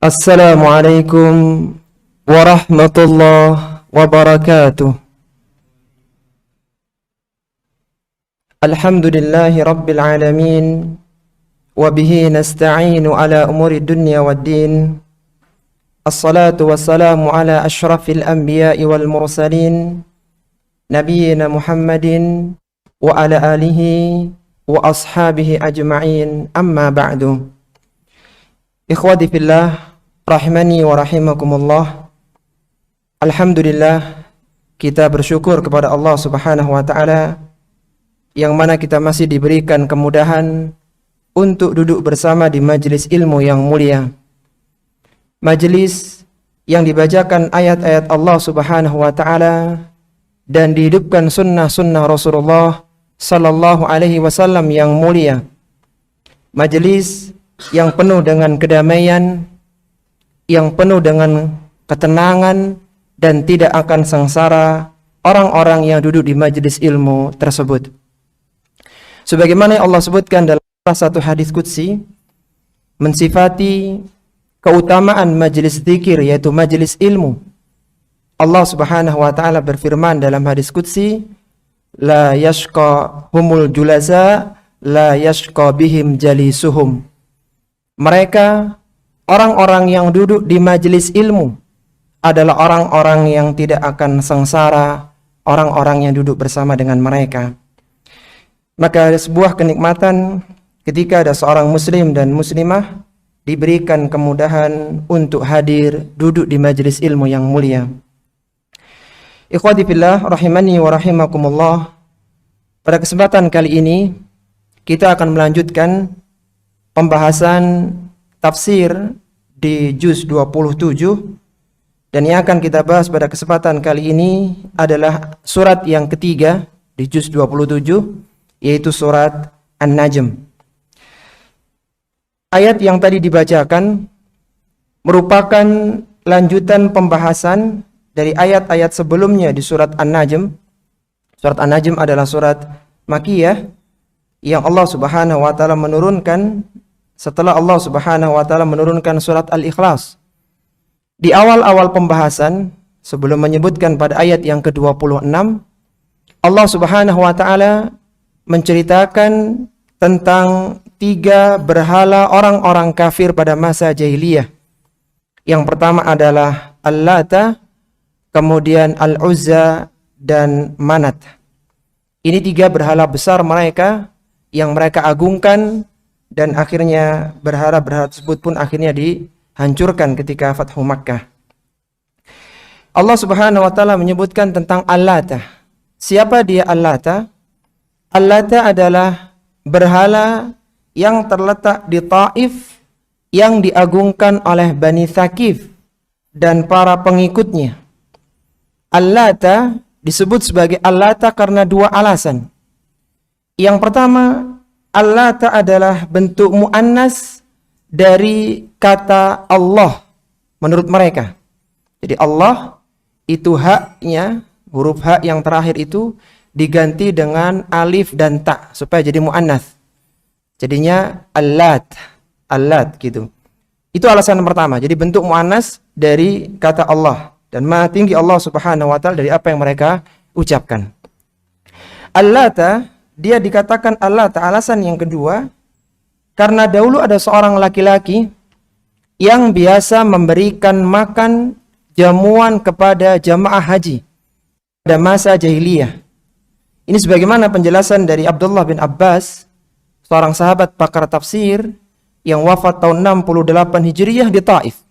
Assalamualaikum warahmatullahi wabarakatuh. Alhamdulillahi rabbil alamin. Wabihi nasta'inu ala umuri dunya waddin. Assalatu wassalamu ala ashrafil anbiya'i wal mursalin, nabiyyina Muhammadin wa ala alihi wa ashabihi ajma'in, amma ba'du. Ikhwati fillah, rahimani wa rahimakumullah. Alhamdulillah, kita bersyukur kepada Allah Subhanahu wa ta'ala yang mana kita masih diberikan kemudahan untuk duduk bersama di majelis ilmu yang mulia, majelis yang dibacakan ayat-ayat Allah Subhanahu wa ta'ala dan dihidupkan sunnah-sunnah Rasulullah sallallahu alaihi wasallam yang mulia, majelis yang penuh dengan kedamaian, yang penuh dengan ketenangan, dan tidak akan sengsara orang-orang yang duduk di majelis ilmu tersebut. Sebagaimana Allah sebutkan dalam salah satu hadis qudsi mensifati keutamaan majelis zikir, yaitu majelis ilmu. Allah Subhanahu wa ta'ala berfirman dalam hadis qudsi, la yashqa humul julaza la yashqa bihim jalisuhum. Mereka, orang-orang yang duduk di majelis ilmu, adalah orang-orang yang tidak akan sengsara orang-orang yang duduk bersama dengan mereka. Maka ada sebuah kenikmatan ketika ada seorang muslim dan muslimah diberikan kemudahan untuk hadir duduk di majelis ilmu yang mulia. Ikhwati fillah, rahimani wa rahimakumullah. Pada kesempatan kali ini kita akan melanjutkan pembahasan tafsir di juz 27, dan yang akan kita bahas pada kesempatan kali ini adalah surat yang ketiga di juz 27, yaitu surat An-Najm. Ayat yang tadi dibacakan merupakan lanjutan pembahasan dari ayat-ayat sebelumnya di surat An-Najm. Surat An-Najm adalah surat Makkiyah yang Allah Subhanahu wa ta'ala menurunkan setelah Allah Subhanahu wa ta'ala menurunkan surat Al-Ikhlas. Di awal-awal pembahasan, sebelum menyebutkan pada ayat yang ke-26, Allah Subhanahu wa ta'ala menceritakan tentang 3 berhala orang-orang kafir pada masa jahiliyah. Yang pertama adalah Al-Lata, kemudian Al-Uzza, dan Manat. Ini 3 berhala besar mereka yang mereka agungkan, dan akhirnya berhala-berhala tersebut pun akhirnya dihancurkan ketika Fathu Makkah. Allah Subhanahu wa ta'ala menyebutkan tentang Al-Lata. Siapa dia Al-Lata? Al-Lata adalah berhala yang terletak di Taif yang diagungkan oleh Bani Thaqif dan para pengikutnya. Al-Lata disebut sebagai Al-Lata karena 2 alasan. Yang pertama, Al-Lata adalah bentuk mu'annas dari kata Allah menurut mereka. Jadi Allah itu haknya, huruf hak yang terakhir itu diganti dengan alif dan ta supaya jadi mu'annas. Jadinya Al-Lat, Al-Lat gitu. Itu alasan pertama. Jadi bentuk mu'annas dari kata Allah, dan maha tinggi Allah Subhanahu wa ta'ala dari apa yang mereka ucapkan. Al-Lata, dia dikatakan Al-Lata, alasan yang kedua, karena dahulu ada seorang laki-laki yang biasa memberikan makan jamuan kepada jamaah haji pada masa jahiliyah. Ini sebagaimana penjelasan dari Abdullah bin Abbas, seorang sahabat pakar tafsir yang wafat tahun 68 Hijriyah di Taif.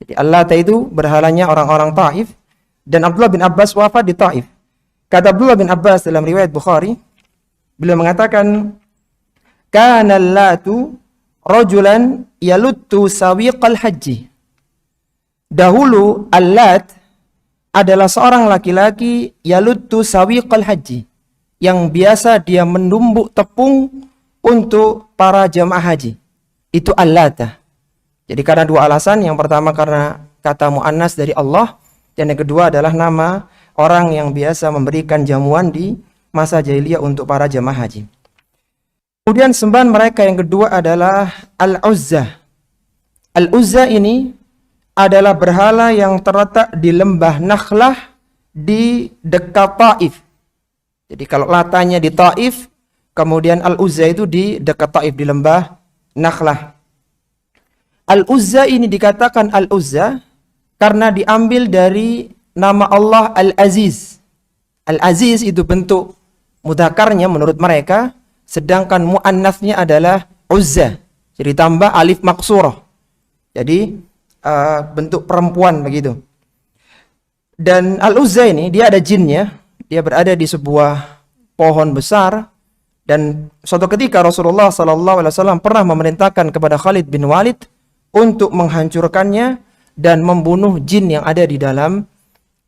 Jadi Al-Lata itu berhalanya orang-orang Taif, dan Abdullah bin Abbas wafat di Taif. Kata Abdullah bin Abbas dalam riwayat Bukhari, beliau mengatakan, kana Al-Latu rajulan yaluttu sawiqal haji. Dahulu Al-Lat adalah seorang laki-laki yaluttu sawiqal haji, yang biasa dia menumbuk tepung untuk para jamaah haji. Itu Al-Lata. Jadi karena 2 alasan. Yang pertama karena kata mu'annas dari Allah, dan yang kedua adalah nama orang yang biasa memberikan jamuan di masa jahiliyah untuk para jamaah haji. Kemudian sembahan mereka yang kedua adalah Al-Uzza. Al-Uzza ini adalah berhala yang terletak di lembah Nakhlah di dekat Taif. Jadi kalau Latanya di Taif, kemudian Al-Uzza itu di dekat Taif di lembah Nakhlah. Al-Uzza ini dikatakan Al-Uzza karena diambil dari nama Allah Al-Aziz. Al-Aziz itu bentuk mudzakarnya menurut mereka, sedangkan muannasnya adalah Uzza. Jadi tambah alif maksurah. Jadi bentuk perempuan begitu. Dan Al-Uzza ini dia ada jinnya, dia berada di sebuah pohon besar, dan suatu ketika Rasulullah SAW pernah memerintahkan kepada Khalid bin Walid untuk menghancurkannya dan membunuh jin yang ada di dalam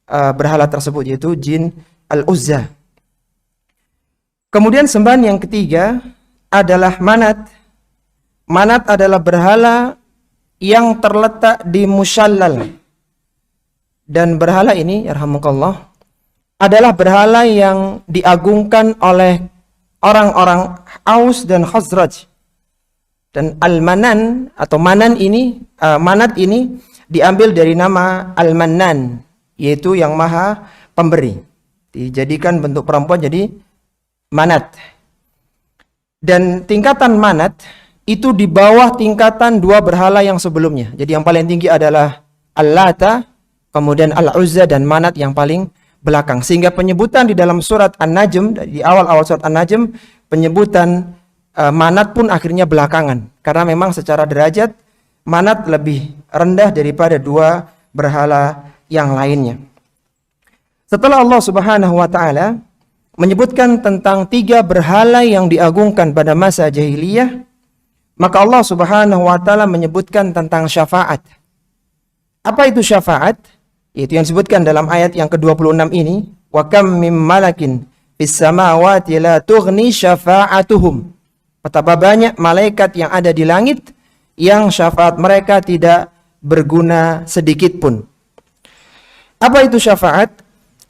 berhala tersebut, yaitu jin Al-Uzza. Kemudian sembahan yang ketiga adalah Manat. Manat adalah berhala yang terletak di Musyallal. Dan berhala ini, yarhamukallah, adalah berhala yang diagungkan oleh orang-orang Aus dan Khazraj. Dan Al-Manan atau Manan ini, Manat ini diambil dari nama Al-Mannan, yaitu yang maha pemberi. Dijadikan bentuk perempuan jadi Manat. Dan tingkatan Manat itu di bawah tingkatan dua berhala yang sebelumnya. Jadi yang paling tinggi adalah Al-Lata, kemudian Al-Uzza, dan Manat yang paling belakang. Sehingga penyebutan di dalam surat An-Najm, di awal-awal surat An-Najm, penyebutan Manat pun akhirnya belakangan. Karena memang secara derajat Manat lebih rendah daripada dua berhala yang lainnya. Setelah Allah Subhanahu wa taala menyebutkan tentang tiga berhala yang diagungkan pada masa jahiliyah, maka Allah Subhanahu wa taala menyebutkan tentang syafaat. Apa itu syafaat? Itu yang disebutkan dalam ayat yang ke-26 ini, wa kam mim malakin fis samawati la tughni syafa'atuhum. Betapa banyak malaikat yang ada di langit yang syafaat mereka tidak berguna sedikit pun. Apa itu syafaat?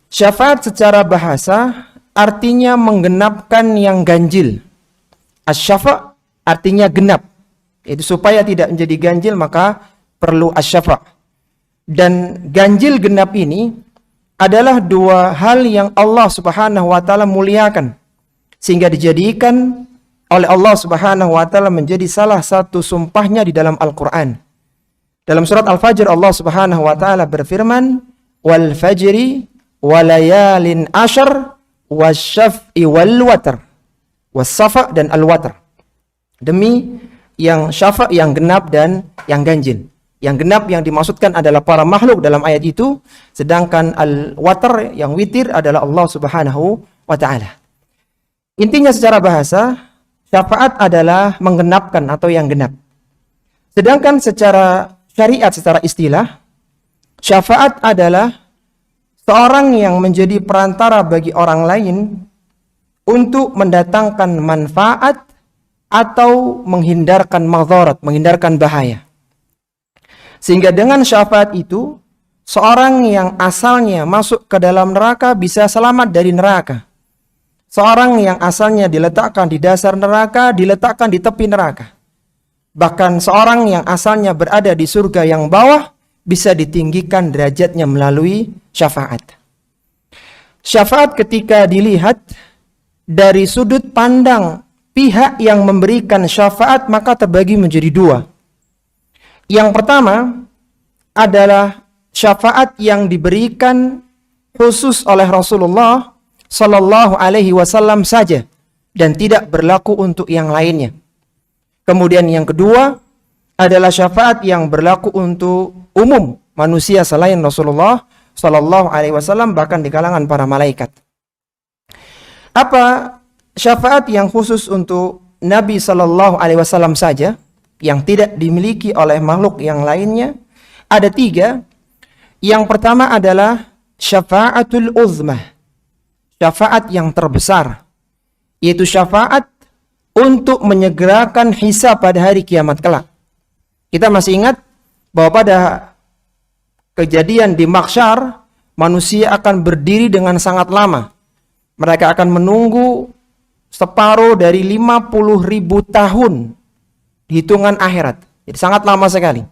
Syafaat secara bahasa artinya menggenapkan yang ganjil. Asy-syafa' artinya genap. Itu supaya tidak menjadi ganjil maka perlu asy-syafa'. Dan ganjil genap ini adalah dua hal yang Allah Subhanahu wa taala muliakan, sehingga dijadikan oleh Allah Subhanahu wa taala menjadi salah satu sumpahnya di dalam Al-Qur'an. Dalam surat Al-Fajr Allah Subhanahu wa taala berfirman, "Wal fajri walayalin ashar wasyaf'i wal watr." Was-safa dan al-watr. Demi yang syafa' yang genap dan yang ganjil. Yang genap yang dimaksudkan adalah para makhluk dalam ayat itu, sedangkan al-watr yang witir adalah Allah Subhanahu wa taala. Intinya secara bahasa, syafaat adalah menggenapkan atau yang genap. Sedangkan secara syariat, secara istilah, syafaat adalah seorang yang menjadi perantara bagi orang lain untuk mendatangkan manfaat atau menghindarkan madharat, menghindarkan bahaya. Sehingga dengan syafaat itu, seorang yang asalnya masuk ke dalam neraka bisa selamat dari neraka. Seorang yang asalnya diletakkan di dasar neraka, diletakkan di tepi neraka. Bahkan seorang yang asalnya berada di surga yang bawah, bisa ditinggikan derajatnya melalui syafaat. Syafaat ketika dilihat dari sudut pandang pihak yang memberikan syafaat, maka terbagi menjadi dua. Yang pertama adalah syafaat yang diberikan khusus oleh Rasulullah Sallallahu Alaihi Wasallam saja dan tidak berlaku untuk yang lainnya. Kemudian yang kedua adalah syafaat yang berlaku untuk umum manusia selain Rasulullah Sallallahu Alaihi Wasallam, bahkan di kalangan para malaikat. Apa syafaat yang khusus untuk Nabi Sallallahu Alaihi Wasallam saja, yang tidak dimiliki oleh makhluk yang lainnya? Ada tiga. Yang pertama adalah syafaatul uzmah, syafaat yang terbesar, yaitu syafaat untuk menyegerakan hisab pada hari kiamat kelak. Kita masih ingat bahwa pada kejadian di mahsyar, manusia akan berdiri dengan sangat lama. Mereka akan menunggu separuh dari 50.000 tahun di hitungan akhirat. Jadi sangat lama sekali.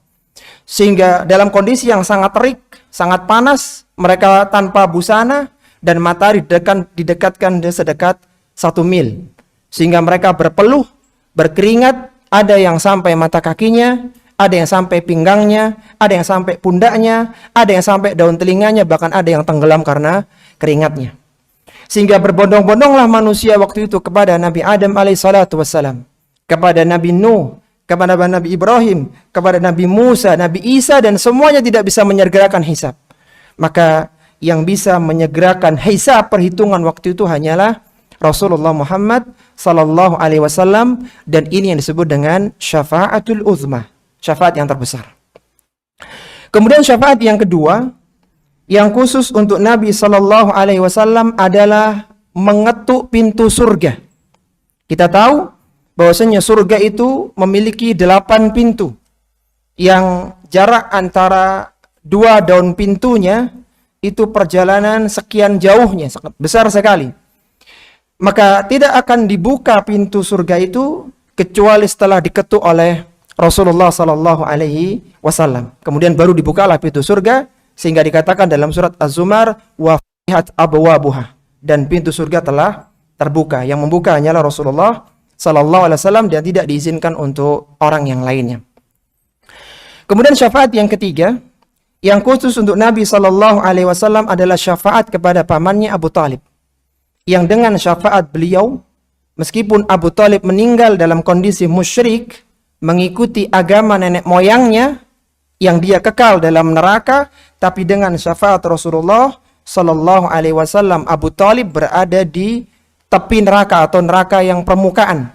Sehingga dalam kondisi yang sangat terik, sangat panas, mereka tanpa busana, dan matahari didekatkan sedekat 1 mil. Sehingga mereka berpeluh, berkeringat, ada yang sampai mata kakinya, ada yang sampai pinggangnya, ada yang sampai pundaknya, ada yang sampai daun telinganya, bahkan ada yang tenggelam karena keringatnya. Sehingga berbondong-bondonglah manusia waktu itu kepada Nabi Adam alaihissalatu wassalam, kepada Nabi Nuh, kepada Nabi Ibrahim, kepada Nabi Musa, Nabi Isa, dan semuanya tidak bisa menyegerakan hisab. Maka yang bisa menyegerakan hisab perhitungan waktu itu hanyalah Rasulullah Muhammad sallallahu alaihi wasallam, dan ini yang disebut dengan syafaatul uzma, syafaat yang terbesar. Kemudian syafaat yang kedua yang khusus untuk Nabi sallallahu alaihi wasallam adalah mengetuk pintu surga. Kita tahu bahwasanya surga itu memiliki 8 pintu yang jarak antara 2 daun pintunya itu perjalanan sekian jauhnya, sangat besar sekali. Maka tidak akan dibuka pintu surga itu kecuali setelah diketuk oleh Rasulullah sallallahu alaihi wasallam. Kemudian baru dibukalah pintu surga, sehingga dikatakan dalam surat Az-Zumar, wa futihat abwabuha, dan pintu surga telah terbuka. Yang membuka hanyalah Rasulullah sallallahu alaihi wasallam dan tidak diizinkan untuk orang yang lainnya. Kemudian syafaat yang ketiga yang khusus untuk Nabi sallallahu alaihi wasallam adalah syafaat kepada pamannya Abu Talib. Yang dengan syafaat beliau, meskipun Abu Talib meninggal dalam kondisi musyrik, mengikuti agama nenek moyangnya, yang dia kekal dalam neraka, tapi dengan syafaat Rasulullah sallallahu alaihi wasallam, Abu Talib berada di tepi neraka atau neraka yang permukaan.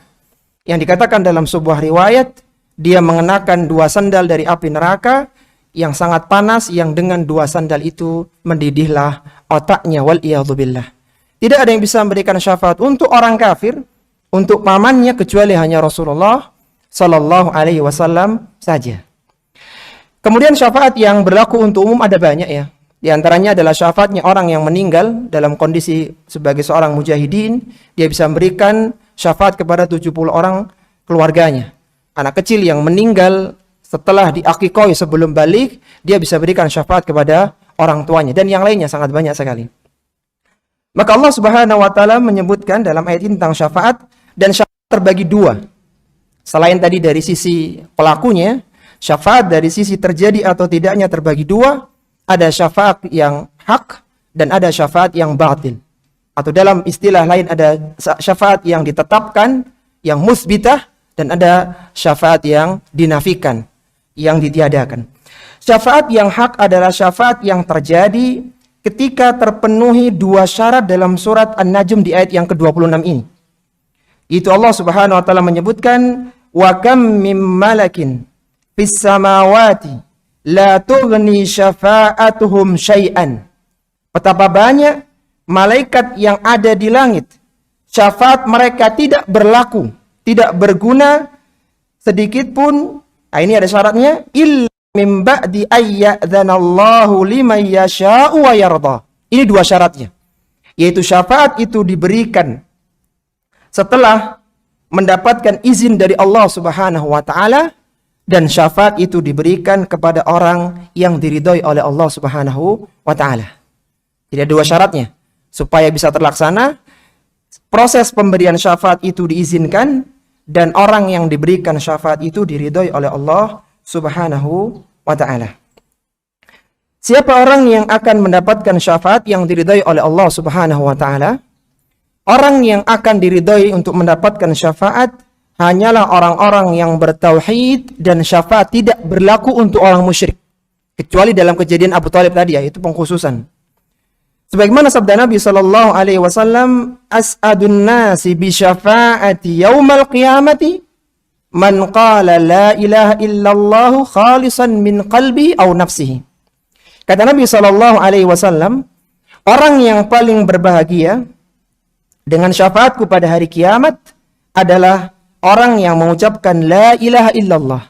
Yang dikatakan dalam sebuah riwayat, dia mengenakan 2 sandal dari api neraka yang sangat panas, yang dengan 2 sandal itu mendidihlah otaknya, wal iyadzubillah. Tidak ada yang bisa memberikan syafaat untuk orang kafir, untuk pamannya, kecuali hanya Rasulullah sallallahu alaihi wasallam saja. Kemudian syafaat yang berlaku untuk umum ada banyak ya. Di antaranya adalah syafaatnya orang yang meninggal dalam kondisi sebagai seorang mujahidin, dia bisa memberikan syafaat kepada 70 orang keluarganya. Anak kecil yang meninggal setelah diakikoi sebelum balik, dia bisa berikan syafaat kepada orang tuanya, dan yang lainnya sangat banyak sekali. Maka Allah Subhanahu wa taala menyebutkan dalam ayat ini tentang syafaat, dan syafaat terbagi 2. Selain tadi dari sisi pelakunya, syafaat dari sisi terjadi atau tidaknya terbagi 2. Ada syafaat yang hak dan ada syafaat yang batil. Atau dalam istilah lain ada syafaat yang ditetapkan, yang musbitah, dan ada syafaat yang dinafikan, yang ditiadakan. Syafaat yang hak adalah syafaat yang terjadi ketika terpenuhi 2 syarat dalam surat An-Najm di ayat yang ke-26 ini. Itu Allah Subhanahu wa taala menyebutkan, wa kam mim malakin fis samawati la tughni syafa'atuhum syai'an. Betapa banyak malaikat yang ada di langit, syafaat mereka tidak berlaku, tidak berguna sedikit pun. Nah, ini ada syaratnya, illa min ba'di ayyadzanallahu liman yasha'u wa yarda. Ini 2 syaratnya. Yaitu syafaat itu diberikan setelah mendapatkan izin dari Allah Subhanahu wa taala, dan syafaat itu diberikan kepada orang yang diridhoi oleh Allah Subhanahu wa taala. Jadi ada 2 syaratnya. Supaya bisa terlaksana, proses pemberian syafaat itu diizinkan, dan orang yang diberikan syafaat itu diridhoi oleh Allah Subhanahu wa ta'ala. Siapa orang yang akan mendapatkan syafaat yang diridhoi oleh Allah Subhanahu wa ta'ala? Orang yang akan diridhoi untuk mendapatkan syafaat hanyalah orang-orang yang bertauhid, dan syafaat tidak berlaku untuk orang musyrik. Kecuali dalam kejadian Abu Talib tadi, yaitu pengkhususan. Sebagaimana sabda Nabi sallallahu alaihi wasallam, as'adun nasi bi syafaati yaumal qiyamati man qala la ilaha illallah khalisan min qalbi aw nafsihi. Kata Nabi sallallahu alaihi wasallam, orang yang paling berbahagia dengan syafaatku pada hari kiamat adalah orang yang mengucapkan la ilaha illallah,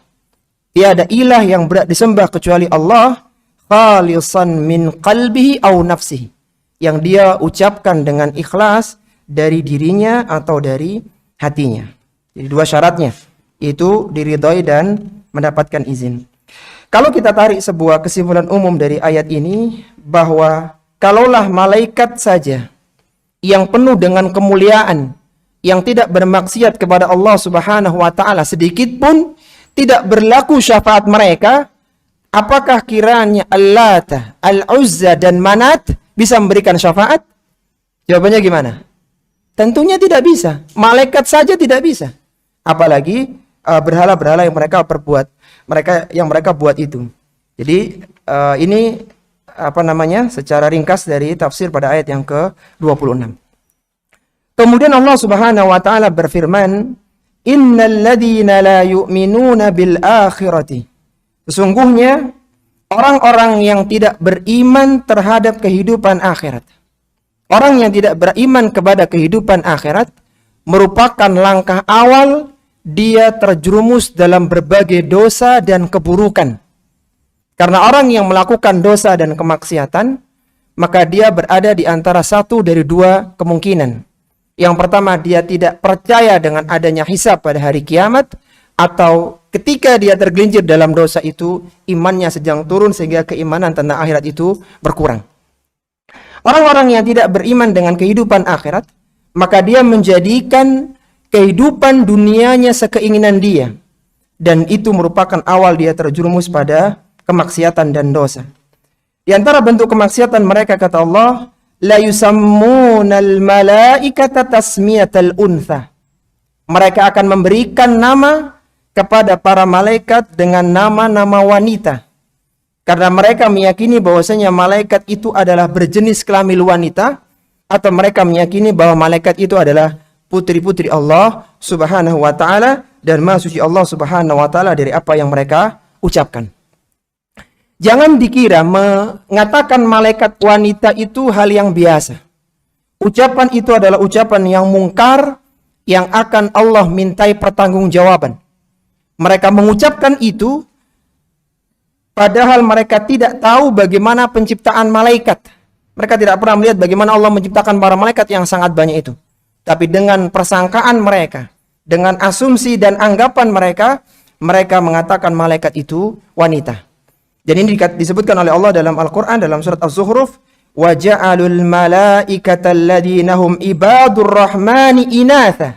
tiada ilah yang berhak disembah kecuali Allah, khalisan min qalbihi aw nafsihi, yang dia ucapkan dengan ikhlas dari dirinya atau dari hatinya. Jadi 2 syaratnya, itu diridhoi dan mendapatkan izin. Kalau kita tarik sebuah kesimpulan umum dari ayat ini, bahwa kalaulah malaikat saja yang penuh dengan kemuliaan, yang tidak bermaksiat kepada Allah Subhanahu wa taala sedikit pun, tidak berlaku syafaat mereka, apakah kiranya Al-Lata, Al-Uzza dan Manat bisa memberikan syafaat? Jawabannya gimana? Tentunya tidak bisa. Malaikat saja tidak bisa. Apalagi berhala-berhala yang mereka perbuat, mereka buat itu. Jadi ini secara ringkas dari tafsir pada ayat yang ke-26. Kemudian Allah Subhanahu wa taala berfirman, "Innal ladzina la yu'minuna bil akhirati." Sesungguhnya orang-orang yang tidak beriman terhadap kehidupan akhirat. Orang yang tidak beriman kepada kehidupan akhirat merupakan langkah awal dia terjerumus dalam berbagai dosa dan keburukan. Karena orang yang melakukan dosa dan kemaksiatan, maka dia berada di antara satu dari dua kemungkinan. Yang pertama, dia tidak percaya dengan adanya hisab pada hari kiamat, atau ketika dia tergelincir dalam dosa itu, imannya sedang turun sehingga keimanan tentang akhirat itu berkurang. Orang-orang yang tidak beriman dengan kehidupan akhirat, maka dia menjadikan kehidupan dunianya sekeinginan dia. Dan itu merupakan awal dia terjerumus pada kemaksiatan dan dosa. Di antara bentuk kemaksiatan mereka, kata Allah, la yusammunal malaikata tasmiyatal untha. Mereka akan memberikan nama kepada para malaikat dengan nama-nama wanita. Karena mereka meyakini bahwasanya malaikat itu adalah berjenis kelamin wanita, atau mereka meyakini bahwa malaikat itu adalah putri-putri Allah Subhanahu wa taala dan Maha Suci Allah Subhanahu wa taala dari apa yang mereka ucapkan. Jangan dikira mengatakan malaikat wanita itu hal yang biasa. Ucapan itu adalah ucapan yang mungkar, yang akan Allah mintai pertanggungjawaban. Mereka mengucapkan itu padahal mereka tidak tahu bagaimana penciptaan malaikat. Mereka tidak pernah melihat bagaimana Allah menciptakan para malaikat yang sangat banyak itu. Tapi dengan persangkaan mereka, dengan asumsi dan anggapan mereka, mereka mengatakan malaikat itu wanita. Dan ini disebutkan oleh Allah dalam Al-Quran, dalam surat Az-Zukhruf, wa ja'alul malaikata alladhina hum ibadur rahmani inatha.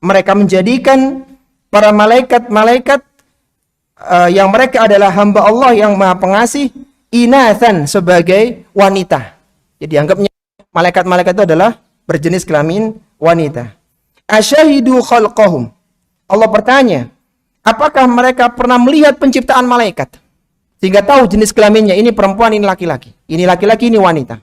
Mereka menjadikan para malaikat-malaikat yang mereka adalah hamba Allah yang Maha Pengasih, inathan, sebagai wanita. Jadi anggapnya malaikat-malaikat itu adalah berjenis kelamin wanita. Asyahidu khalqahum. Allah bertanya, apakah mereka pernah melihat penciptaan malaikat? Sehingga tahu jenis kelaminnya, ini perempuan, ini laki-laki. Ini laki-laki, ini wanita.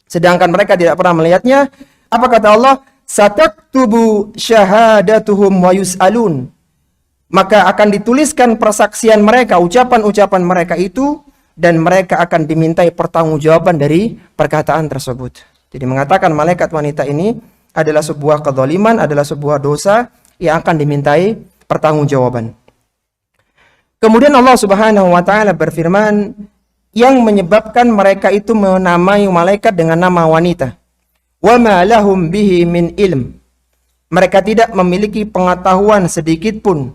Sedangkan mereka tidak pernah melihatnya. Apa kata Allah? Sataktubu syahadatuhum wa yus'alun. Maka akan dituliskan persaksian mereka, ucapan-ucapan mereka itu, dan mereka akan dimintai pertanggungjawaban dari perkataan tersebut. Jadi mengatakan malaikat wanita ini adalah sebuah kezaliman, adalah sebuah dosa yang akan dimintai pertanggungjawaban. Kemudian Allah Subhanahu wa taala berfirman, yang menyebabkan mereka itu menamai malaikat dengan nama wanita. Wa ma lahum bihi min ilm. Mereka tidak memiliki pengetahuan sedikit pun.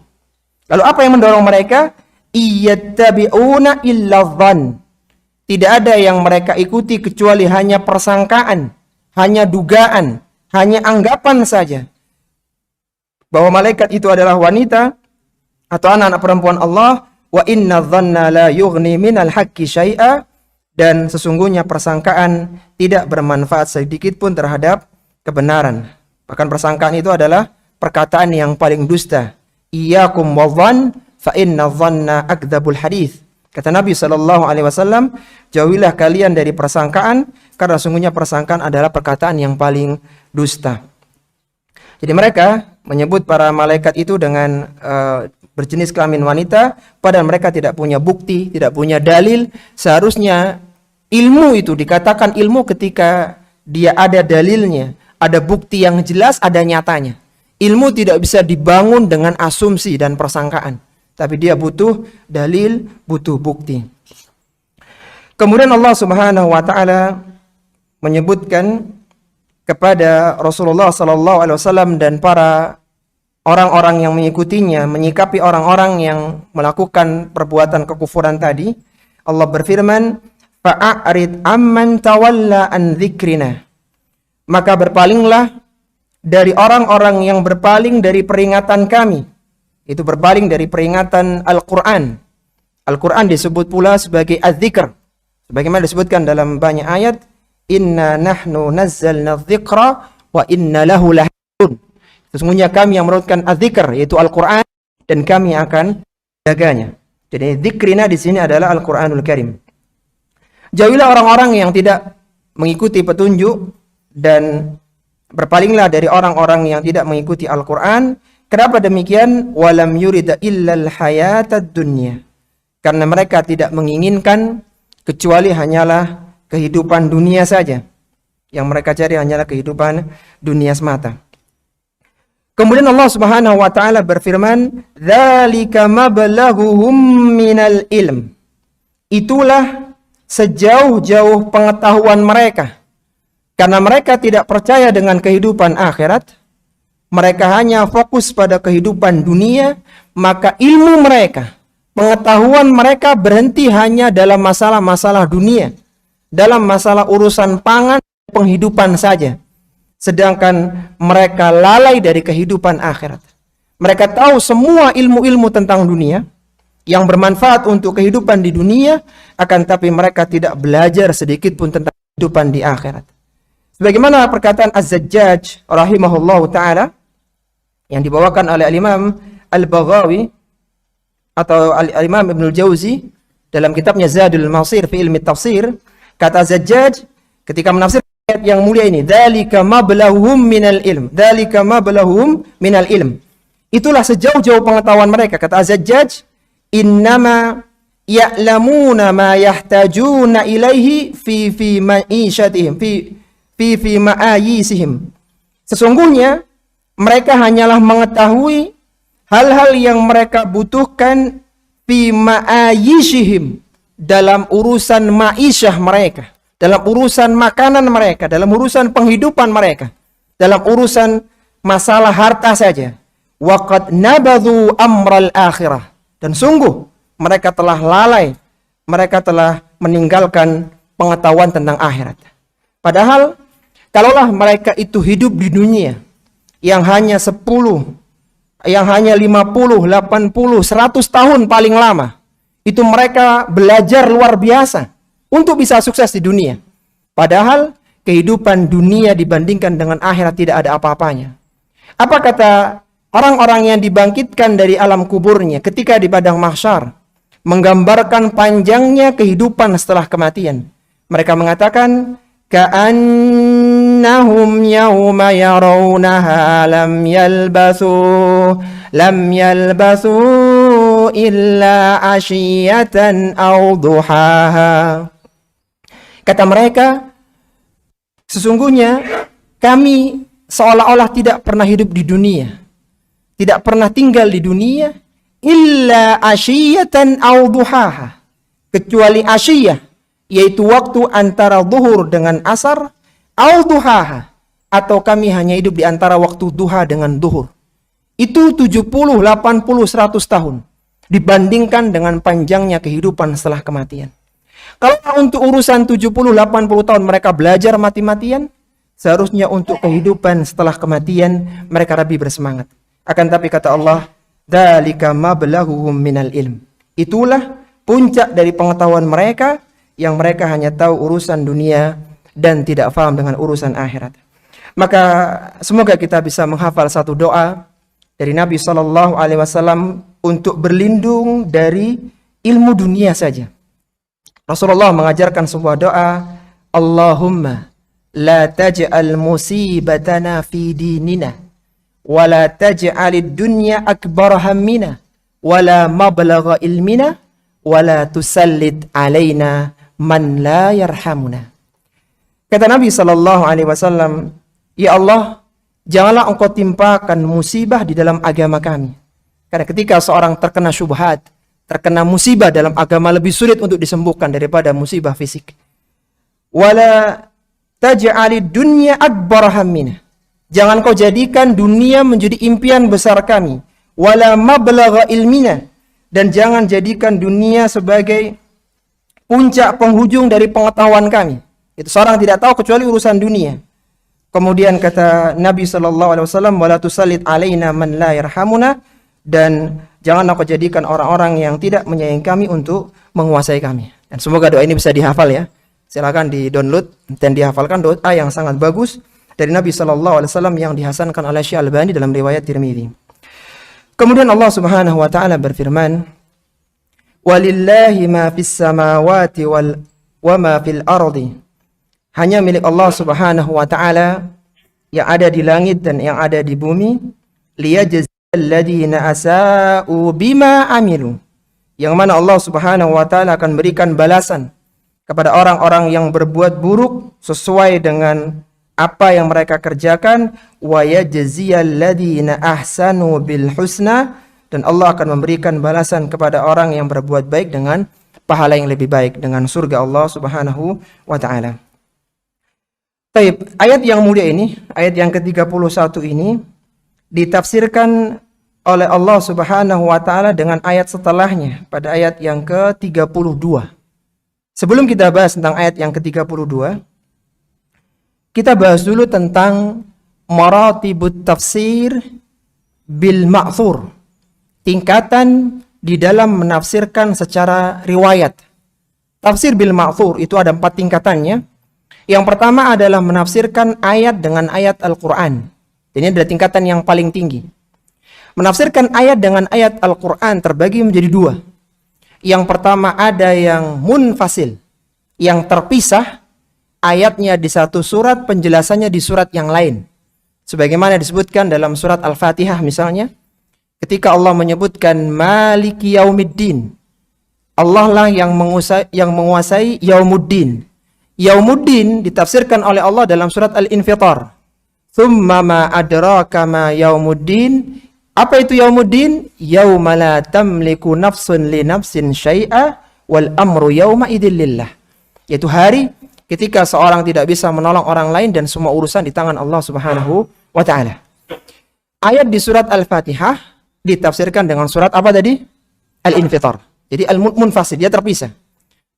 Lalu apa yang mendorong mereka? Iyattabi'una illa dhann. Tidak ada yang mereka ikuti kecuali hanya persangkaan, hanya dugaan, hanya anggapan saja bahwa malaikat itu adalah wanita atau anak-anak perempuan Allah. Wa inna dhanna la yughni minal haqqi syai'a. Dan sesungguhnya persangkaan tidak bermanfaat sedikit pun terhadap kebenaran. Bahkan persangkaan itu adalah perkataan yang paling dusta. Iyyakum wadhann fa inna dhanna akdzabul hadits. Kata Nabi SAW, jauhilah kalian dari persangkaan, karena sesungguhnya persangkaan adalah perkataan yang paling dusta. Jadi mereka menyebut para malaikat itu dengan berjenis kelamin wanita, padahal mereka tidak punya bukti, tidak punya dalil. Seharusnya ilmu itu dikatakan ilmu ketika dia ada dalilnya, ada bukti yang jelas, ada nyatanya. Ilmu tidak bisa dibangun dengan asumsi dan persangkaan, tapi dia butuh dalil, butuh bukti. Kemudian Allah Subhanahu wa taala menyebutkan kepada Rasulullah sallallahu alaihi wasallam dan para orang-orang yang mengikutinya menyikapi orang-orang yang melakukan perbuatan kekufuran tadi, Allah berfirman, fa'arid amman tawalla an dzikrina. Maka berpalinglah dari orang-orang yang berpaling dari peringatan kami. Itu berpaling dari peringatan Al-Quran. Al-Quran disebut pula sebagai az-zikr. Sebagaimana disebutkan dalam banyak ayat, inna nahnu nazzalna dzikra wa inna lahu lahafidun. Sesungguhnya kami yang menurunkan az-zikr, yaitu Al-Quran, dan kami akan jaganya. Jadi dzikrina di sini adalah Al-Quranul Karim. Jauhilah orang-orang yang tidak mengikuti petunjuk dan berpalinglah dari orang-orang yang tidak mengikuti Al-Quran. Kenapa demikian? Walam yurida illal hayatad dunya. Karena mereka tidak menginginkan kecuali hanyalah kehidupan dunia saja. Yang mereka cari hanyalah kehidupan dunia semata. Kemudian Allah Subhanahu wa taala berfirman, "Dzalika mablaghuhum minal ilm." Itulah sejauh-jauh pengetahuan mereka. Karena mereka tidak percaya dengan kehidupan akhirat, mereka hanya fokus pada kehidupan dunia, maka ilmu mereka, pengetahuan mereka berhenti hanya dalam masalah-masalah dunia, dalam masalah urusan pangan, penghidupan saja. Sedangkan mereka lalai dari kehidupan akhirat. Mereka tahu semua ilmu-ilmu tentang dunia yang bermanfaat untuk kehidupan di dunia, akan tapi mereka tidak belajar sedikit pun tentang kehidupan di akhirat. Sebagaimana perkataan Az-Zajjaj rahimahullahu ta'ala yang dibawakan oleh Al-Imam Al-Baghawi atau Al-Imam Ibnul Jauzi dalam kitabnya Zadul Masir fi ilmi tafsir, kata Az-Zajjaj ketika menafsir ayat yang mulia ini, dzalika mablaghuhum minal ilm, dzalika mablaghuhum minal ilm. Itulah sejauh-jauh pengetahuan mereka, kata Az-Zajjaj, innama ya'lamuna ma yahtajuna ilaihi fi ma'ishatihim fi ma'ayisihim. Sesungguhnya mereka hanyalah mengetahui hal-hal yang mereka butuhkan fi ma'ayishihim, dalam urusan ma'isyah mereka, dalam urusan makanan mereka, dalam urusan penghidupan mereka, dalam urusan masalah harta saja. Waqad nabadhu amral akhirah. Dan sungguh mereka telah lalai, mereka telah meninggalkan pengetahuan tentang akhirat. Padahal kalaulah mereka itu hidup di dunia yang hanya 10, yang hanya 50, 80, 100 tahun paling lama, itu mereka belajar luar biasa untuk bisa sukses di dunia. Padahal kehidupan dunia dibandingkan dengan akhirat tidak ada apa-apanya. Apa kata orang-orang yang dibangkitkan dari alam kuburnya ketika di padang mahsyar, menggambarkan panjangnya kehidupan setelah kematian? Mereka mengatakan, ka'annahum yawma yarawnaha lam yalbasu illa ashiyatan aw duhaha. Kata mereka, sesungguhnya kami seolah-olah tidak pernah hidup di dunia, tidak pernah tinggal di dunia, illa ashiyatan aw duhaha, kecuali asyiyah, yaitu waktu antara zuhur dengan asar, aw duhaha, atau kami hanya hidup di antara waktu duha dengan zuhur. Itu 70, 80, 100 tahun dibandingkan dengan panjangnya kehidupan setelah kematian. Kalau untuk urusan 70, 80 tahun mereka belajar mati-matian, seharusnya untuk kehidupan setelah kematian mereka lebih bersemangat. Akan tapi kata Allah, dzalika mablaghuhum minal ilm. Itulah puncak dari pengetahuan mereka, yang mereka hanya tahu urusan dunia dan tidak paham dengan urusan akhirat. Maka semoga kita bisa menghafal satu doa dari Nabi SAW untuk berlindung dari ilmu dunia saja. Rasulullah mengajarkan sebuah doa, Allahumma la taj'al musibatana fi dinina wa la taj'alid dunya akbar hammina wa la mablagha ilmina wa la tusallid alaina man la yarhamuna. Kata Nabi SAW, ya Allah, janganlah engkau timpakan musibah di dalam agama kami. Karena ketika seorang terkena syubhat, terkena musibah dalam agama, lebih sulit untuk disembuhkan daripada musibah fisik. Wala taj'alid dunya akbar hammina. Jangan kau jadikan dunia menjadi impian besar kami. Wala mablagha ilmina. Dan jangan jadikan dunia sebagai puncak penghujung dari pengetahuan kami. Itu seorang tidak tahu kecuali urusan dunia. Kemudian kata Nabi SAW, wala tusallit alaina man la yarhamuna, dan jangan kau jadikan orang-orang yang tidak menyayangi kami untuk menguasai kami. Dan semoga doa ini bisa dihafal ya. Silakan di-download dan dihafalkan doa yang sangat bagus dari Nabi SAW yang dihasankan oleh Syekh Albani dalam riwayat Tirmidzi. Kemudian Allah Subhanahu wa taala berfirman, "Walillahi ma fis samawati wa ma fil ardi." Hanya milik Allah Subhanahu wa taala yang ada di langit dan yang ada di bumi, liyajziyal ladzina asa'u bima amilu. Yang mana Allah Subhanahu wa taala akan berikan balasan kepada orang-orang yang berbuat buruk sesuai dengan apa yang mereka kerjakan, wa yajziyal ladzina ahsanu bil husna, dan Allah akan memberikan balasan kepada orang yang berbuat baik dengan pahala yang lebih baik, dengan surga Allah Subhanahu wa taala. Baik, ayat yang mulia ini, ayat yang ke-31 ini ditafsirkan oleh Allah Subhanahu wa taala dengan ayat setelahnya pada ayat yang ke-32. Sebelum kita bahas tentang ayat yang ke-32, kita bahas dulu tentang maratibut tafsir bil ma'thur. Tingkatan di dalam menafsirkan secara riwayat. Tafsir bil ma'thur itu ada 4 tingkatannya. Yang pertama adalah menafsirkan ayat dengan ayat Al-Quran. Ini adalah tingkatan yang paling tinggi. Menafsirkan ayat dengan ayat Al-Quran terbagi menjadi 2. Yang pertama ada yang munfasil, yang terpisah, ayatnya di satu surat, penjelasannya di surat yang lain. Sebagaimana disebutkan dalam surat Al-Fatihah misalnya, ketika Allah menyebutkan Maliki Yaumiddin, Allah lah yang menguasai Yaumuddin. Yaumuddin ditafsirkan oleh Allah dalam surat Al-Infitar. Tsumma ma adraka ma yaumuddin. Apa itu yaumuddin? Yauma la tamliku nafsun li nafsin syai'a wal amru yauma idzil lillah. Yaitu hari ketika seorang tidak bisa menolong orang lain dan semua urusan di tangan Allah Subhanahu wa taala. Ayat di surat Al-Fatihah ditafsirkan dengan surat apa tadi? Al-Infitar. Jadi al-munfasil, dia terpisah.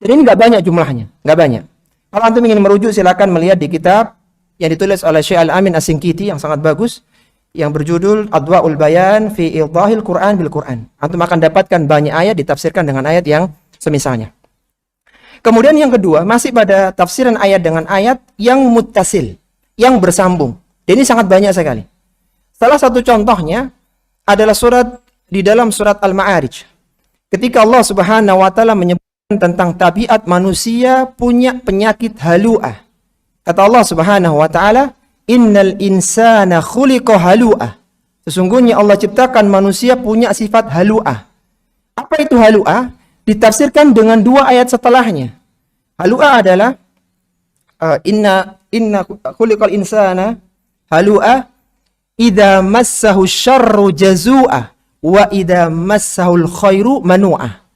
Jadi ini enggak banyak jumlahnya, enggak banyak. Kalau antum ingin merujuk silakan melihat di kitab yang ditulis oleh Syekh Al-Amin As-Sinkiti yang sangat bagus yang berjudul Adwa'ul Bayan fi Idhahil Quran bil Quran. Antum akan dapatkan banyak ayat ditafsirkan dengan ayat yang semisalnya. Kemudian yang kedua, masih pada tafsiran ayat dengan ayat yang muttasil, yang bersambung. Dan ini sangat banyak sekali. Salah satu contohnya adalah surat di dalam surat Al-Ma'arij. Ketika Allah Subhanahu wa taala menyebut tentang tabiat manusia punya penyakit halu'ah. Kata Allah Subhanahu wa taala, "Innal insana khuliqa halu'ah." Sesungguhnya Allah ciptakan manusia punya sifat halu'ah. Apa itu halu'ah? Ditafsirkan dengan 2 ayat setelahnya. Halu'ah adalah inna khuliqal insana halu'ah idza massahu syarru jazu'ah wa idza massahul khairu manu'ah.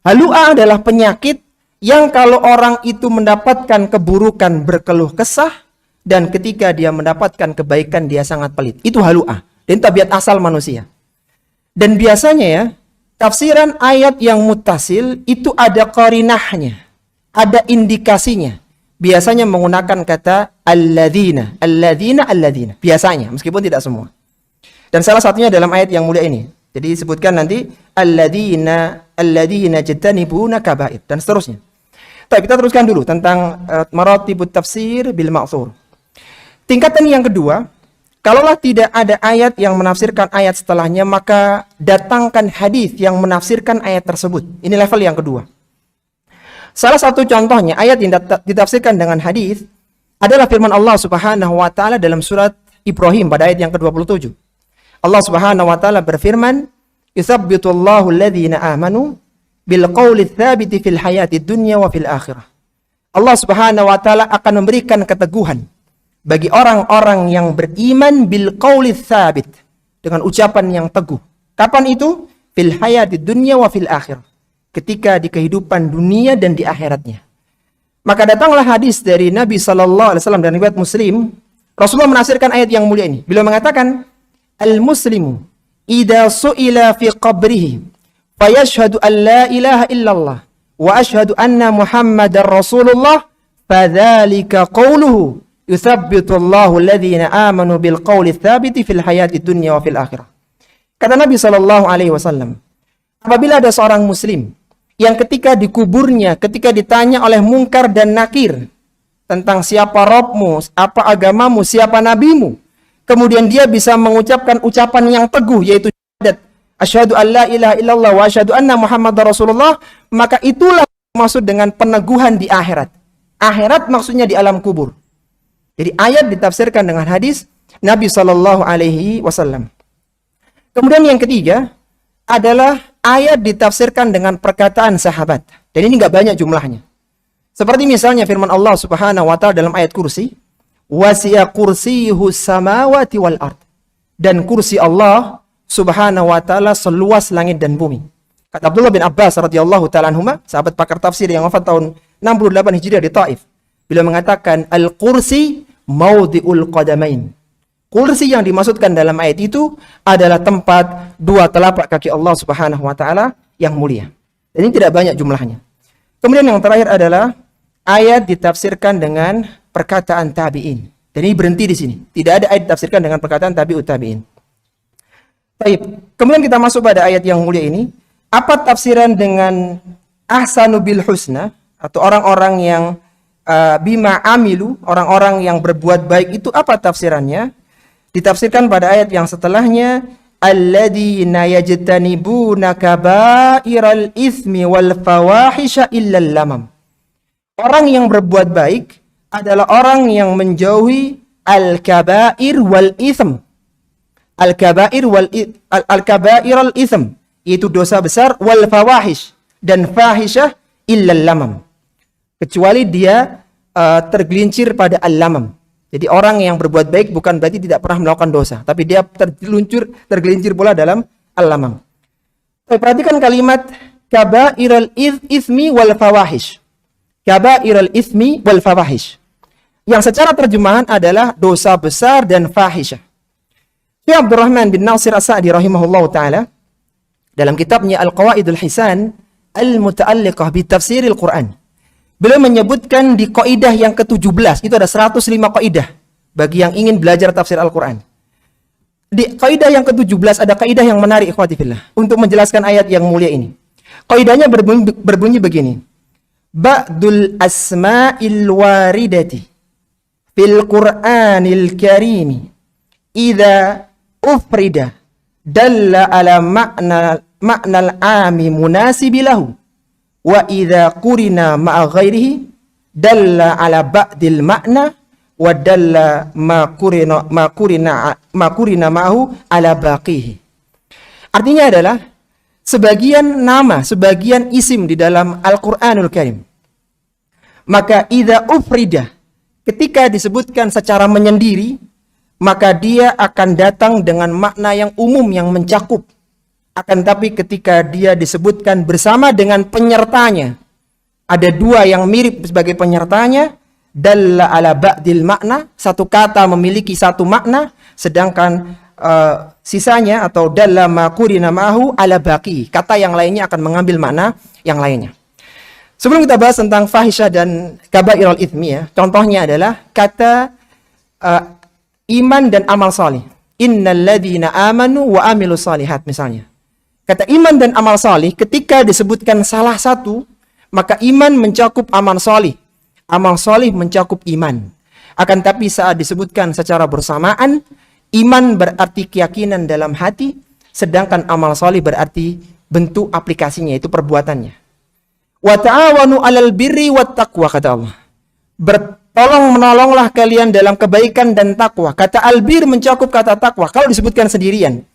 Halu'ah adalah penyakit yang kalau orang itu mendapatkan keburukan berkeluh kesah, dan ketika dia mendapatkan kebaikan dia sangat pelit. Itu halu'ah. Dan tabiat asal manusia. Dan biasanya ya, tafsiran ayat yang muttasil itu ada qarinahnya, ada indikasinya. Biasanya menggunakan kata alladzina, alladzina, alladzina. Biasanya, meskipun tidak semua. Dan salah satunya dalam ayat yang mulia ini. Jadi disebutkan nanti alladzina jtanibuna kaba'ir dan seterusnya. Baik, kita teruskan dulu tentang maratibut tafsir bil ma'thur. Tingkatan yang kedua, kalaulah tidak ada ayat yang menafsirkan ayat setelahnya, maka datangkan hadis yang menafsirkan ayat tersebut. Ini level yang kedua. Salah satu contohnya ayat yang ditafsirkan dengan hadis adalah firman Allah Subhanahu wa taala dalam surat Ibrahim pada ayat yang ke-27. Allah Subhanahu wa taala berfirman, "Yutsabbitullahu alladhina amanu bil qawli tsabiti fil hayatid dunya wa fil akhirah." Allah Subhanahu wa taala akan memberikan keteguhan bagi orang-orang yang beriman bil qawli tsabit, dengan ucapan yang teguh. Kapan itu? Fil hayatid dunya wa fil akhirah. Ketika di kehidupan dunia dan di akhiratnya. Maka datanglah hadis dari Nabi sallallahu alaihi wasallam dan riwayat Muslim, Rasulullah menafsirkan ayat yang mulia ini. Beliau mengatakan, al-muslimu idza su'ila fi qabrihi fayashhadu an la ilaha illallah wa ashhadu anna Muhammadar Rasulullah fadzalika qawluhu yuthabbitu Allahu alladhina amanu bil qawli tsabiti fil hayati dunya wa fil akhirah. Kata Nabi sallallahu alaihi wasallam, apabila ada seorang muslim yang ketika dikuburnya, ketika ditanya oleh mungkar dan nakir tentang siapa Rabbmu, apa agamamu, siapa nabimu, kemudian dia bisa mengucapkan ucapan yang teguh, yaitu syahadat, asyhadu an la ilaha illallah wa asyhadu anna Muhammadar Rasulullah, maka itulah maksud dengan peneguhan di akhirat. Akhirat maksudnya di alam kubur. Jadi ayat ditafsirkan dengan hadis Nabi sallallahu alaihi wasallam. Kemudian yang ketiga adalah ayat ditafsirkan dengan perkataan sahabat. Dan ini nggak banyak jumlahnya. Seperti misalnya firman Allah Subhanahu wa taala dalam ayat kursi, wasi'a kursiyuhu samawati wal ard. Dan kursi Allah Subhanahu wa taala seluas langit dan bumi. Kata Abdullah bin Abbas radhiyallahu taala anhuma, sahabat pakar tafsir yang wafat tahun 68 Hijriah di Taif. Beliau mengatakan al-kursi maudhi'ul qadamain. Kursi yang dimaksudkan dalam ayat itu adalah tempat dua telapak kaki Allah Subhanahu wa taala yang mulia. Dan ini tidak banyak jumlahnya. Kemudian yang terakhir adalah ayat ditafsirkan dengan perkataan tabi'in. Dan ini berhenti di sini. Tidak ada ayat ditafsirkan dengan perkataan tabi'ut tabi'in. Baik. Kemudian kita masuk pada ayat yang mulia ini. Apa tafsiran dengan ahsanu bil husna, atau orang-orang yang bima amilu, orang-orang yang berbuat baik itu apa tafsirannya? Ditafsirkan pada ayat yang setelahnya, alladzina yajtanibuna kaba'iral itsmi wal fawahisha illal lamam. Orang yang berbuat baik adalah orang yang menjauhi al-kaba'ir wal itsm. Al-kaba'iral itsm, yaitu dosa besar, wal fawahish, dan fahisyah illal lamam. Kecuali dia tergelincir pada al-lamam. Jadi orang yang berbuat baik bukan berarti tidak pernah melakukan dosa, tapi dia tergelincir pula dalam al-lamam. Perhatikan kalimat kabairal itsmi wal fawahish. Kabairal itsmi wal fawahish. Yang secara terjemahan adalah dosa besar dan fahisyah. Syekh Abdurrahman bin Nasir As-Sa'di rahimahullahu taala dalam kitabnya Al-Qawaidul Hisan Al-Muta'alliqah bi Tafsiril Quran, beliau menyebutkan di kaidah yang ke-17, itu ada 105 kaidah bagi yang ingin belajar tafsir Al-Quran. Di kaidah yang ke-17 ada kaidah yang menarik, ikhwati fillah, untuk menjelaskan ayat yang mulia ini. Kaidahnya berbunyi begini. Ba'dul asma'il waridati fil Qur'anil karimi idza ufrida dalla ala ma'nal ami munasibilahu. Wa idza qurina ma'a ghairihi dalla ala ba'dil ma'na wa dalla ma qurina ma'hu ala baqihi. Artinya adalah sebagian nama, sebagian isim di dalam Al-Qur'anul Karim, maka idza ufrida, ketika disebutkan secara menyendiri, maka dia akan datang dengan makna yang umum yang mencakup. Akan tapi ketika dia disebutkan bersama dengan penyertanya, ada dua yang mirip sebagai penyertanya, dalla ala ba'dil makna, satu kata memiliki satu makna, sedangkan sisanya atau dalla ma qurina ma'hu ala baqi, kata yang lainnya akan mengambil makna yang lainnya. Sebelum kita bahas tentang fahisyah dan kabairal itsmi, ya, contohnya adalah kata iman dan amal salih. Innal ladzina amanu wa amilus salihat misalnya. Kata iman dan amal salih, ketika disebutkan salah satu, maka iman mencakup amal salih. Amal salih mencakup iman. Akan tapi saat disebutkan secara bersamaan, iman berarti keyakinan dalam hati, sedangkan amal salih berarti bentuk aplikasinya, itu perbuatannya. Wa ta'awanu 'alal birri wat taqwa, kata Allah. Bertolong menolonglah kalian dalam kebaikan dan takwa. Kata albir mencakup kata takwa kalau disebutkan sendirian.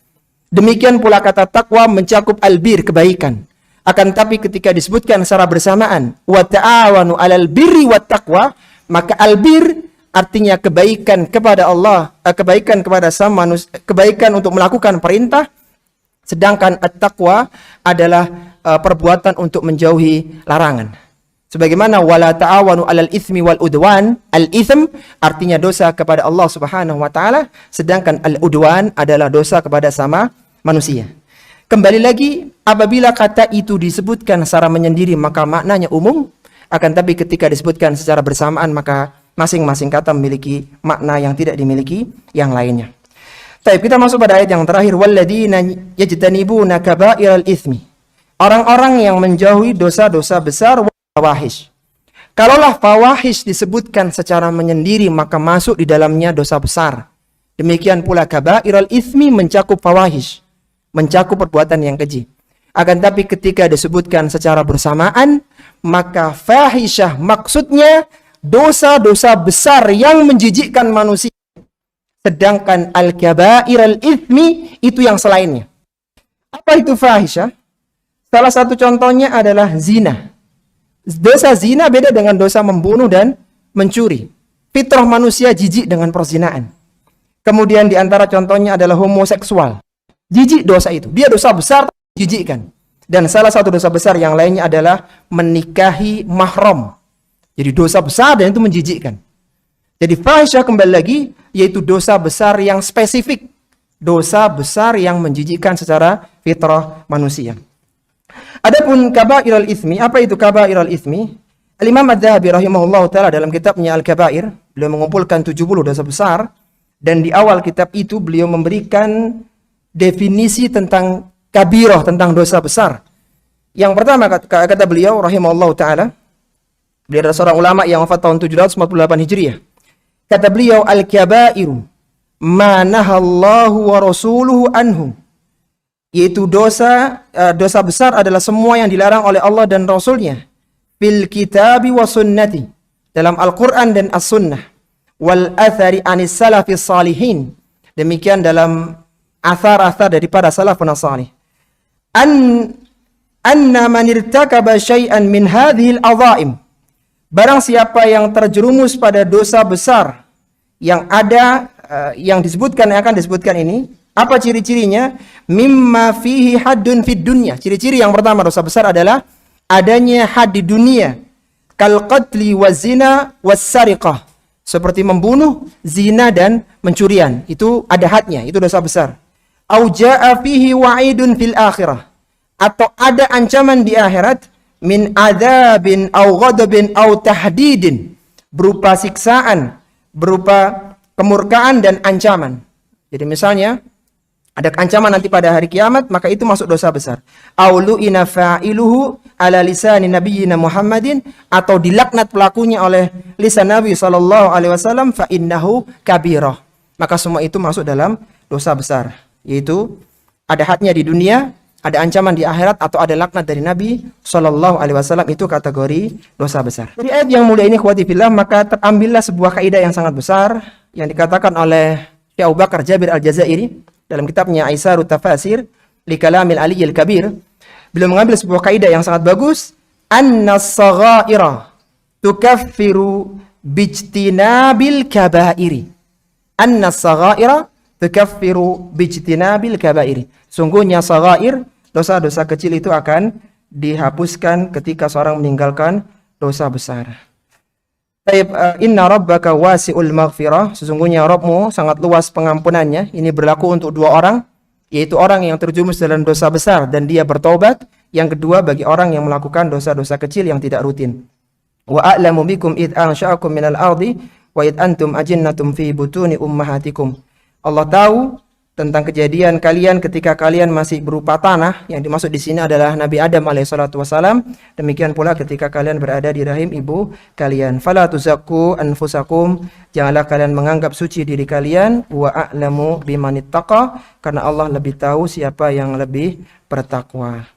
Demikian pula kata takwa mencakup albir, kebaikan. Akan tapi ketika disebutkan secara bersamaan, wa ta'awanu 'alal birri wat taqwa, maka albir artinya kebaikan kepada Allah, kebaikan kepada sama manusia, kebaikan untuk melakukan perintah, sedangkan at-taqwa adalah perbuatan untuk menjauhi larangan. Sebagaimana wala ta'awanu 'alal itsmi wal udwan, al-itsm artinya dosa kepada Allah Subhanahu wa taala, sedangkan al-udwan adalah dosa kepada sama manusia. Kembali lagi, apabila kata itu disebutkan secara menyendiri maka maknanya umum, akan tapi ketika disebutkan secara bersamaan maka masing-masing kata memiliki makna yang tidak dimiliki yang lainnya. Baik, kita masuk pada ayat yang terakhir, walladzina yajtanibuna kaba'iral itsmi. Orang-orang yang menjauhi dosa-dosa besar wa fawahish. Kalaulah fawahish disebutkan secara menyendiri maka masuk di dalamnya dosa besar. Demikian pula kaba'iral itsmi mencakup fawahish, mencakup perbuatan yang keji. Akan tapi ketika disebutkan secara bersamaan maka fahisyah maksudnya dosa-dosa besar yang menjijikkan manusia. Sedangkan al-kabair al-ithmi itu yang selainnya. Apa itu fahisyah? Salah satu contohnya adalah zina. Dosa zina beda dengan dosa membunuh dan mencuri. Fitrah manusia jijik dengan perzinaan. Kemudian di antara contohnya adalah homoseksual. Jijik dosa itu. Dia dosa besar jijikkan. Dan salah satu dosa besar yang lainnya adalah menikahi mahram. Jadi dosa besar dan itu menjijikkan. Jadi fahisyah kembali lagi yaitu dosa besar yang spesifik. Dosa besar yang menjijikkan secara fitrah manusia. Adapun kabairal itsmi, apa itu kabairal itsmi? Al-Imam Adz-Dzahabi rahimahullahu taala dalam kitabnya Al-Kabair, beliau mengumpulkan 70 dosa besar dan di awal kitab itu beliau memberikan definisi tentang kabirah, tentang dosa besar. Yang pertama kata beliau rahimahullahu taala, beliau adalah seorang ulama yang wafat tahun 748 Hijriah. Kata beliau, al-kabairu ma nahallahu wa rasuluhu anhu. Yaitu dosa besar adalah semua yang dilarang oleh Allah dan Rasulnya. Fil kitabi wa sunnati. Dalam Al-Quran dan As-Sunnah. Wal athari anis salafis salihin. Demikian dalam athar-athar daripada salafun salih. Anna man irtakaba syai'an min hadhil adha'im. Barang siapa yang terjerumus pada dosa besar yang ada yang disebutkan, yang akan disebutkan ini, apa ciri-cirinya? Mimma fihi haddun fid dunya. Ciri-ciri yang pertama dosa besar adalah adanya had di dunia. Kal qatli waz zina was sariqah. Seperti membunuh, zina dan mencurian. Itu ada hadnya, itu dosa besar. Au jaa fihi wa'idun fil akhirah. Atau ada ancaman di akhirat min adzabin au ghadabin au tahdidin, berupa siksaan, berupa kemurkaan dan ancaman. Jadi misalnya ada ancaman nanti pada hari kiamat, maka itu masuk dosa besar. Au lu'ina fa'iluhu ala lisani nabiyyina Muhammadin, atau dilaknat pelakunya oleh lisan Nabi sallallahu alaihi wasallam, fa innahu kabirah. Maka semua itu masuk dalam dosa besar, yaitu ada hadnya di dunia, ada ancaman di akhirat, atau ada laknat dari Nabi sallallahu alaihi wasallam, itu kategori dosa besar. Dari ayat yang mulia ini ikhwati fillah, maka terambillah sebuah kaidah yang sangat besar yang dikatakan oleh Syekh Abu Bakar Jabir Al-Jazairi dalam kitabnya Aisarut Tafasir li Kalamil Aliyyil Kabir. Beliau mengambil sebuah kaidah yang sangat bagus, annas-saghaira tukaffiru bijtinabil kabairi. Annas-saghaira tukaffiru bijtinabil kabairi. Sungguhnya saghair, dosa-dosa kecil itu akan dihapuskan ketika seorang meninggalkan dosa besar. Inna rabbaka wasi'ul maghfirah. Sesungguhnya Rabbmu sangat luas pengampunannya. Ini berlaku untuk dua orang, yaitu orang yang terjumus dalam dosa besar dan dia bertobat. Yang kedua bagi orang yang melakukan dosa-dosa kecil yang tidak rutin. Wa a'lamu bikum id ansha'akum minal ardi wa id antum ajinnatun fi butuni ummahatikum. Allah tahu tentang kejadian kalian ketika kalian masih berupa tanah. Yang dimaksud di sini adalah Nabi Adam alaihissalatu wassalam. Demikian pula ketika kalian berada di rahim ibu kalian. Fala tuzakku anfusakum. Janganlah kalian menganggap suci diri kalian. Wa a'lamu bimanittaqa. Karena Allah lebih tahu siapa yang lebih bertakwa.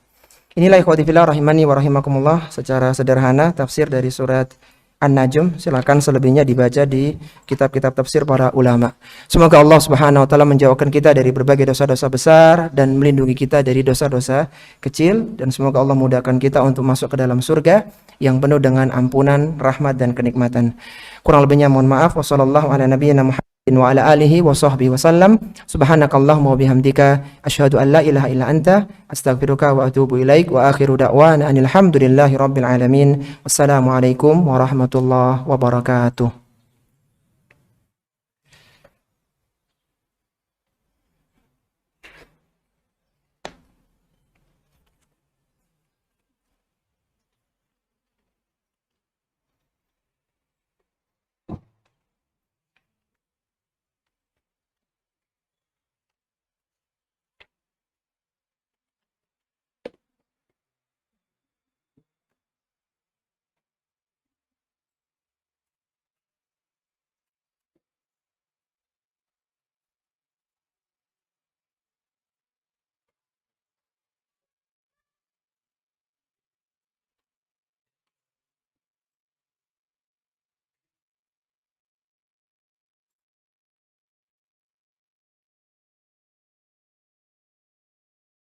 Inilah ikhwati fillah rahimani wa rahimakumullah, secara sederhana tafsir dari surat An-Najm. Silakan selebihnya dibaca di kitab-kitab tafsir para ulama. Semoga Allah Subhanahu wa taala menjauhkan kita dari berbagai dosa-dosa besar dan melindungi kita dari dosa-dosa kecil, dan semoga Allah mudahkan kita untuk masuk ke dalam surga yang penuh dengan ampunan, rahmat dan kenikmatan. Kurang lebihnya mohon maaf. Wassallallahu ala nabiyyina Muhammad wa ala alihi wa sahbihi wasallam. Subhanakallahumma wa bihamdika asyhadu an la ilaha illa anta astaghfiruka wa atubu ilaik wa akhiru da'wana anil hamdulillahi rabbil alamin. Wassalamualaikum warahmatullahi wabarakatuh.